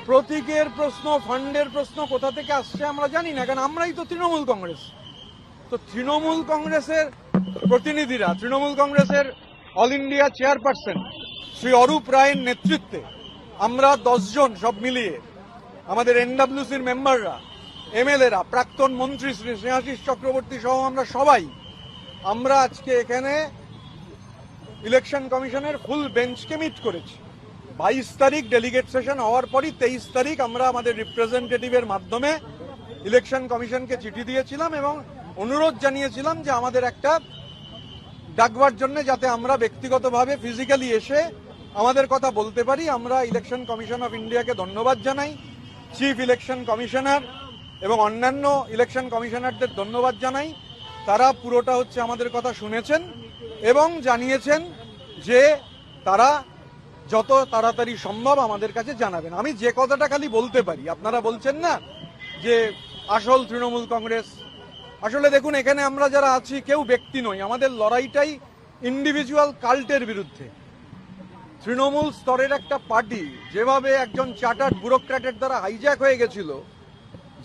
প্রতীকের প্রশ্ন, ফান্ডের প্রশ্ন কোথা থেকে আসছে আমরা জানি না, কারণ আমরাই তো তৃণমূল কংগ্রেস। তো তৃণমূল কংগ্রেসের প্রতিনিধিরা, তৃণমূল কংগ্রেসের all India chairperson Shri Arup রায়ের নেতৃত্বে আমরা 10 জন সব মিলিয়ে, আমাদের এনডব্লিউসির মেম্বাররা, এমএলএরা, প্রাক্তন মন্ত্রী শ্রী স্নেহাশিস চক্রবর্তী সহ আমরা আজকে এখানে ইলেকশন কমিশনের ফুল বেঞ্চকে মিট করেছি। 22 তারিখ ডেলিগেট সেশন হওয়ার পরই 23 তারিখ আমরা আমাদের রিপ্রেজেন্টেটিভের মাধ্যমে ইলেকশন কমিশনকে চিঠি দিয়েছিলাম এবং অনুরোধ জানিয়েছিলাম যে আমাদের একটা ডাকবার জন্য, যাতে আমরা ব্যক্তিগতভাবে ফিজিক্যালি এসে আমাদের কথা বলতে পারি। আমরা ইলেকশন কমিশন অফ ইন্ডিয়াকে ধন্যবাদ জানাই, চিফ ইলেকশন কমিশনার এবং অন্যান্য ইলেকশন কমিশনারদের ধন্যবাদ জানাই। তারা পুরোটা আমাদের কথা শুনেছেন এবং জানিয়েছেন যে তারা যত তাড়াতাড়ি সম্ভব আমাদের কাছে জানাবেন। আমি যে কথাটা খালি বলতে পারি, আপনারা বলছেন না যে আসল তৃণমূল কংগ্রেস, আসলে দেখুন এখানে আমরা যারা আছি কেউ ব্যক্তি নই, আমাদের লড়াইটাই ইন্ডিভিজুয়াল কাল্টের বিরুদ্ধে। তৃণমূল স্তরের একটা পার্টি যেভাবে একজন চার্টার্ড ব্যুরোক্র্যাটের দ্বারা হাইজ্যাক হয়ে গেছিল,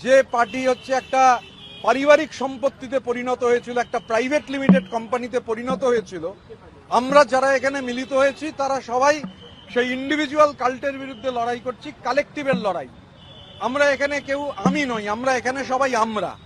যে পার্টি একটা পারিবারিক সম্পত্তিতে পরিণত হয়েছিল, একটা প্রাইভেট লিমিটেড কোম্পানিতে পরিণত হয়েছিল, আমরা যারা এখানে মিলিত হয়েছি তারা সবাই সেই ইন্ডিভিজুয়াল কাল্টের বিরুদ্ধে লড়াই করছি, কালেকটিভের লড়াই। আমরা এখানে কেউ আমি নই, আমরা এখানে সবাই আমরা।